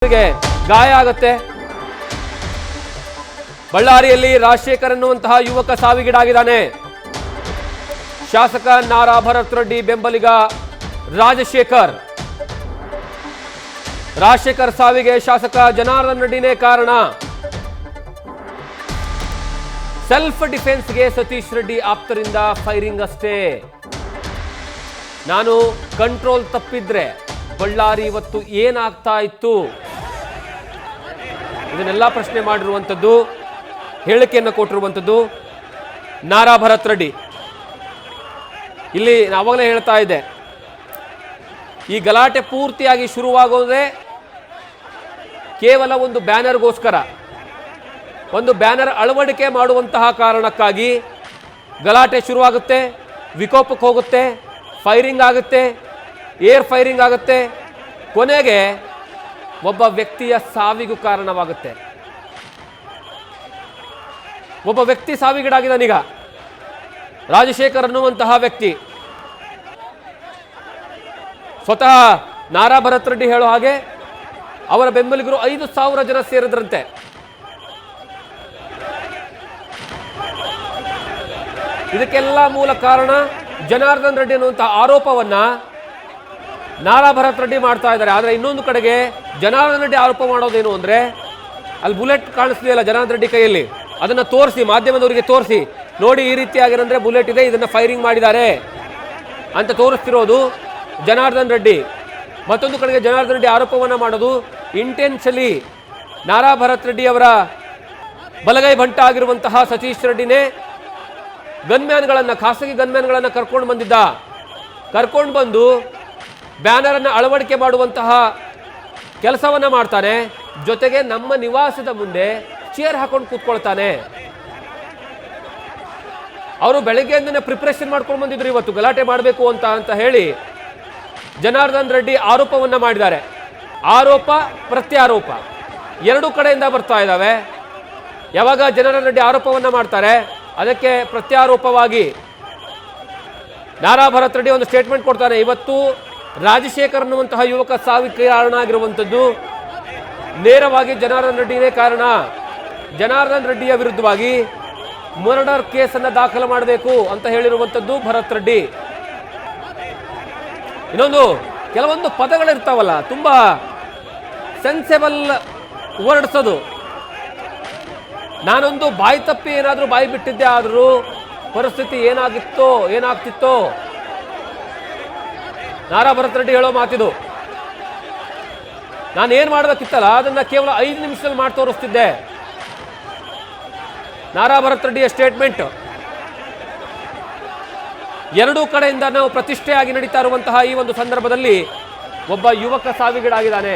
ಗಾಯ ಆಗುತ್ತೆ. ಬಳ್ಳಾರಿಯಲ್ಲಿ ರಾಜಶೇಖರ್ ಎನ್ನುವಂತಹ ಯುವಕ ಸಾವಿಗೀಡಾಗಿದ್ದಾನೆ. ಶಾಸಕ ನಾರಾ ಭರತ್ ರೆಡ್ಡಿ ಬೆಂಬಲಿಗ ರಾಜಶೇಖರ್ ಸಾವಿಗೆ ಶಾಸಕ ಜನಾರ್ದನ್ ರೆಡ್ಡಿನೇ ಕಾರಣ. ಸೆಲ್ಫ್ ಡಿಫೆನ್ಸ್ಗೆ ಸತೀಶ್ ರೆಡ್ಡಿ ಆಪ್ತರಿಂದ ಫೈರಿಂಗ್ ಅಷ್ಟೇ. ನಾನು ಕಂಟ್ರೋಲ್ ತಪ್ಪಿದ್ರೆ ಬಳ್ಳಾರಿ ಇವತ್ತು ಏನಾಗ್ತಾ ಇತ್ತು, ಇದನ್ನೆಲ್ಲ ಪ್ರಶ್ನೆ ಮಾಡಿರುವಂಥದ್ದು, ಹೇಳಿಕೆಯನ್ನು ಕೊಟ್ಟಿರುವಂಥದ್ದು ನಾರಾ ಭರತ್ ರೆಡ್ಡಿ. ಇಲ್ಲಿ ನಾವಾಗಲೇ ಹೇಳ್ತಾ ಇದ್ದೆ, ಈ ಗಲಾಟೆ ಪೂರ್ತಿಯಾಗಿ ಶುರುವಾಗೋದೇ ಕೇವಲ ಒಂದು ಬ್ಯಾನರ್ಗೋಸ್ಕರ, ಒಂದು ಬ್ಯಾನರ್ ಅಳವಡಿಕೆ ಮಾಡುವಂತಹ ಕಾರಣಕ್ಕಾಗಿ ಗಲಾಟೆ ಶುರುವಾಗುತ್ತೆ, ವಿಕೋಪಕ್ಕೆ ಹೋಗುತ್ತೆ, ಫೈರಿಂಗ್ ಆಗುತ್ತೆ, ಏರ್ ಫೈರಿಂಗ್ ಆಗುತ್ತೆ, ಕೊನೆಗೆ ಒಬ್ಬ ವ್ಯಕ್ತಿಯ ಸಾವಿಗೂ ಕಾರಣವಾಗುತ್ತೆ. ಒಬ್ಬ ವ್ಯಕ್ತಿ ಸಾವಿಗೀಡಾಗಿದ್ದಾನೀಗ, ರಾಜಶೇಖರ್ ಅನ್ನುವಂತಹ ವ್ಯಕ್ತಿ. ಸ್ವತಃ ನಾರಾ ಭರತ್ ರೆಡ್ಡಿ ಹೇಳೋ ಹಾಗೆ ಅವರ ಬೆಂಬಲಿಗರು 5,000 ಜನ ಸೇರಿದ್ರಂತೆ. ಇದಕ್ಕೆಲ್ಲ ಮೂಲ ಕಾರಣ ಜನಾರ್ದನ್ ರೆಡ್ಡಿ ಅನ್ನುವಂತಹ ಆರೋಪವನ್ನ ನಾರಾ ಭರತ್ ರೆಡ್ಡಿ ಮಾಡ್ತಾ ಇದ್ದಾರೆ. ಆದರೆ ಇನ್ನೊಂದು ಕಡೆಗೆ ಜನಾರ್ದನ್ ರೆಡ್ಡಿ ಆರೋಪ ಮಾಡೋದೇನು ಅಂದ್ರೆ, ಅಲ್ಲಿ ಬುಲೆಟ್ ಕಾಣಿಸ್ಲಿಲ್ಲ ಜನಾರ್ದನ್ ರೆಡ್ಡಿ ಕೈಯಲ್ಲಿ, ಅದನ್ನ ತೋರಿಸಿ, ಮಾಧ್ಯಮದವರಿಗೆ ತೋರಿಸಿ, ನೋಡಿ ಈ ರೀತಿಯಾಗಿರಂದ್ರೆ ಬುಲೆಟ್ ಇದೆ, ಇದನ್ನ ಫೈರಿಂಗ್ ಮಾಡಿದ್ದಾರೆ ಅಂತ ತೋರಿಸ್ತಿರೋದು ಜನಾರ್ದನ್ ರೆಡ್ಡಿ. ಮತ್ತೊಂದು ಕಡೆಗೆ ಜನಾರ್ದನ್ ರೆಡ್ಡಿ ಆರೋಪವನ್ನ ಮಾಡೋದು ಇಂಟೆನ್ಷಲಿ ನಾರಾ ಭರತ್ ರೆಡ್ಡಿ ಅವರ ಬಲಗೈ ಭಂಟ ಆಗಿರುವಂತಹ ಸತೀಶ್ ರೆಡ್ಡಿನೇ ಗನ್ಮ್ಯಾನ್ಗಳನ್ನ, ಖಾಸಗಿ ಗನ್ಮ್ಯಾನ್ಗಳನ್ನ ಕರ್ಕೊಂಡು ಬಂದು ಬ್ಯಾನರ್ ಅನ್ನು ಅಳವಡಿಕೆ ಮಾಡುವಂತಹ ಕೆಲಸವನ್ನ ಮಾಡ್ತಾನೆ. ಜೊತೆಗೆ ನಮ್ಮ ನಿವಾಸದ ಮುಂದೆ ಚೇರ್ ಹಾಕೊಂಡು ಕೂತ್ಕೊಳ್ತಾನೆ. ಅವರು ಬೆಳಗ್ಗೆಯಿಂದನೇ ಪ್ರಿಪರೇಷನ್ ಮಾಡ್ಕೊಂಡು ಬಂದಿದ್ರು ಇವತ್ತು ಗಲಾಟೆ ಮಾಡಬೇಕು ಅಂತ ಹೇಳಿ ಜನಾರ್ದನ್ ರೆಡ್ಡಿ ಆರೋಪವನ್ನ ಮಾಡಿದ್ದಾರೆ. ಆರೋಪ ಪ್ರತ್ಯಾರೋಪ ಎರಡೂ ಕಡೆಯಿಂದ ಬರ್ತಾ ಇದ್ದಾವೆ. ಯಾವಾಗ ಜನಾರ್ದನ್ ರೆಡ್ಡಿ ಆರೋಪವನ್ನ ಮಾಡ್ತಾರೆ, ಅದಕ್ಕೆ ಪ್ರತ್ಯಾರೋಪವಾಗಿ ನಾರಾ ಭರತ್ ರೆಡ್ಡಿ ಒಂದು ಸ್ಟೇಟ್ಮೆಂಟ್ ಕೊಡ್ತಾನೆ. ಇವತ್ತು ರಾಜಶೇಖರ್ ಅನ್ನುವಂತಹ ಯುವಕ ಸಾವಿಗೆ ಕಾರಣ ಆಗಿರುವಂಥದ್ದು ನೇರವಾಗಿ ಜನಾರ್ದನ್ ರೆಡ್ಡಿನೇ ಕಾರಣ. ಜನಾರ್ದನ್ ರೆಡ್ಡಿಯ ವಿರುದ್ಧವಾಗಿ ಮರ್ಡರ್ ಕೇಸನ್ನು ದಾಖಲು ಮಾಡಬೇಕು ಅಂತ ಹೇಳಿರುವಂಥದ್ದು ಭರತ್ ರೆಡ್ಡಿ. ಇನ್ನೊಂದು ಕೆಲವೊಂದು ಪದಗಳಿರ್ತಾವಲ್ಲ, ತುಂಬಾ ಸೆನ್ಸೆಬಲ್ ವರ್ಡ್ಸ್ ಅದು. ನಾನೊಂದು ಬಾಯಿ ತಪ್ಪಿ ಏನಾದರೂ ಬಾಯಿ ಬಿಟ್ಟಿದ್ದೆ ಆದರೂ ಪರಿಸ್ಥಿತಿ ಏನಾಗ್ತಿತ್ತೋ ನಾರಾ ಭರತ್ ರೆಡ್ಡಿ ಹೇಳೋ ಮಾತಿದು. ನಾನೇನು ಮಾಡಬೇಕಿತ್ತಲ್ಲ ಅದನ್ನ ಕೇವಲ 5 ನಿಮಿಷದಲ್ಲಿ ಮಾಡಿ ತೋರಿಸ್ತಿದ್ದೆ. ನಾರಾ ಭರತ್ ರೆಡ್ಡಿಯ ಸ್ಟೇಟ್ಮೆಂಟ್. ಎರಡೂ ಕಡೆಯಿಂದ ನಾವು ಪ್ರತಿಷ್ಠೆಯಾಗಿ ನಡೀತಾ ಇರುವಂತಹ ಈ ಒಂದು ಸಂದರ್ಭದಲ್ಲಿ ಒಬ್ಬ ಯುವಕ ಸಾವಿಗೀಡಾಗಿದ್ದಾನೆ.